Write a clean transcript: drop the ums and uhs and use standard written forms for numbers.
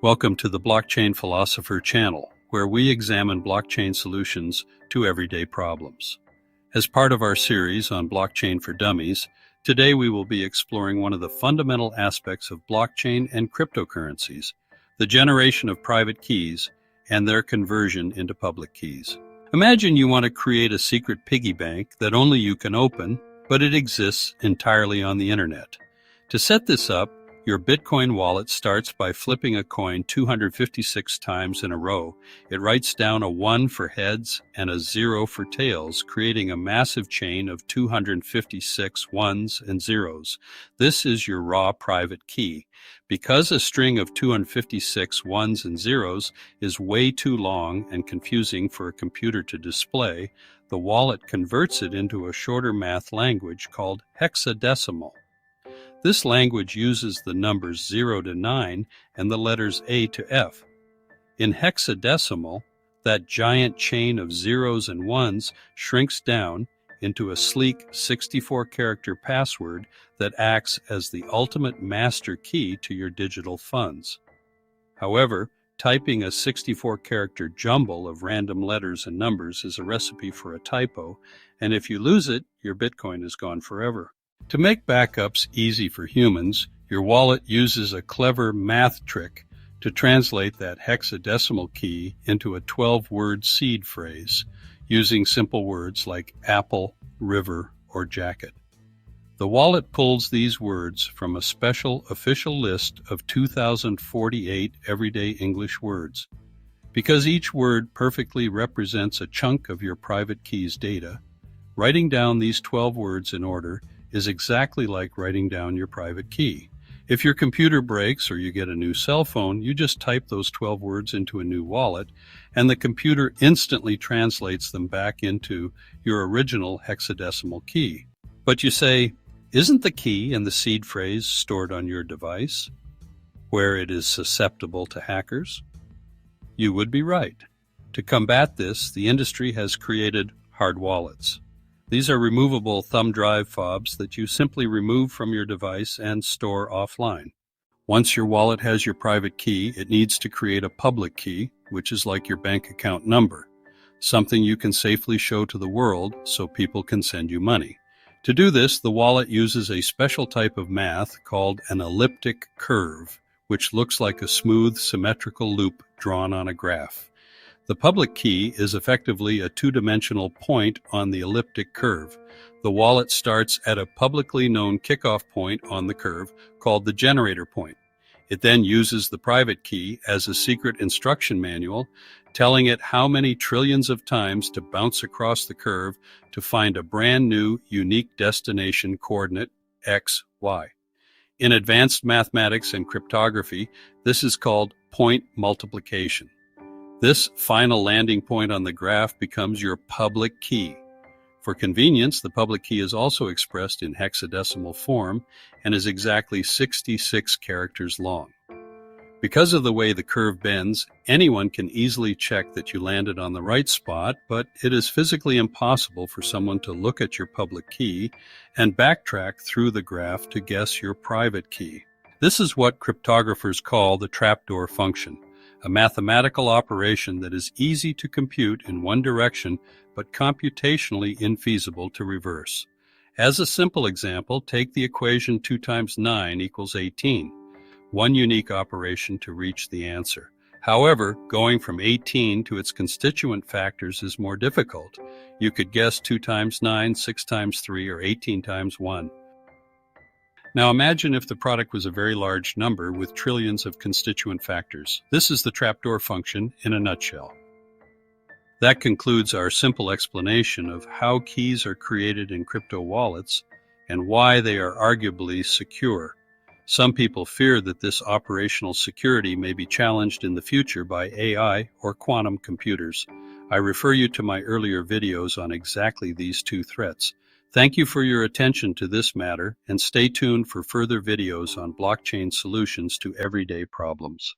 Welcome to the Blockchain Philosopher channel, where we examine blockchain solutions to everyday problems. As part of our series on blockchain for dummies, today we will be exploring one of the fundamental aspects of blockchain and cryptocurrencies, the generation of private keys and their conversion into public keys. Imagine you want to create a secret piggy bank that only you can open, but it exists entirely on the internet. To set this up, your Bitcoin wallet starts by flipping a coin 256 times in a row. It writes down a 1 for heads and a 0 for tails, creating a massive chain of 256 ones and zeros. This is your raw private key. Because a string of 256 ones and zeros is way too long and confusing for a computer to display, the wallet converts it into a shorter math language called hexadecimal. This language uses the numbers 0 to 9 and the letters A to F. In hexadecimal, that giant chain of zeros and ones shrinks down into a sleek 64-character password that acts as the ultimate master key to your digital funds. However, typing a 64-character jumble of random letters and numbers is a recipe for a typo, and if you lose it, your Bitcoin is gone forever. To make backups easy for humans, your wallet uses a clever math trick to translate that hexadecimal key into a 12-word seed phrase, using simple words like apple, river, or jacket. The wallet pulls these words from a special official list of 2,048 everyday English words. Because each word perfectly represents a chunk of your private key's data, writing down these 12 words in order is exactly like writing down your private key. If your computer breaks or you get a new cell phone, you just type those 12 words into a new wallet, and the computer instantly translates them back into your original hexadecimal key. But you say, isn't the key and the seed phrase stored on your device, where it is susceptible to hackers? You would be right. To combat this, the industry has created hard wallets. These are removable thumb drive fobs that you simply remove from your device and store offline. Once your wallet has your private key, it needs to create a public key, which is like your bank account number, something you can safely show to the world so people can send you money. To do this, the wallet uses a special type of math called an elliptic curve, which looks like a smooth, symmetrical loop drawn on a graph. The public key is effectively a two-dimensional point on the elliptic curve. The wallet starts at a publicly known kickoff point on the curve called the generator point. It then uses the private key as a secret instruction manual, telling it how many trillions of times to bounce across the curve to find a brand new, unique destination coordinate x, y. In advanced mathematics and cryptography, this is called point multiplication. This final landing point on the graph becomes your public key. For convenience, the public key is also expressed in hexadecimal form and is exactly 66 characters long. Because of the way the curve bends, anyone can easily check that you landed on the right spot, but it is physically impossible for someone to look at your public key and backtrack through the graph to guess your private key. This is what cryptographers call the trapdoor function, a mathematical operation that is easy to compute in one direction but computationally infeasible to reverse. As a simple example, take the equation 2 times 9 equals 18, one unique operation to reach the answer. However, going from 18 to its constituent factors is more difficult. You could guess 2 times 9, 6 times 3, or 18 times 1. Now imagine if the product was a very large number with trillions of constituent factors. This is the trapdoor function in a nutshell. That concludes our simple explanation of how keys are created in crypto wallets and why they are arguably secure. Some people fear that this operational security may be challenged in the future by AI or quantum computers. I refer you to my earlier videos on exactly these two threats. Thank you for your attention to this matter, and stay tuned for further videos on blockchain solutions to everyday problems.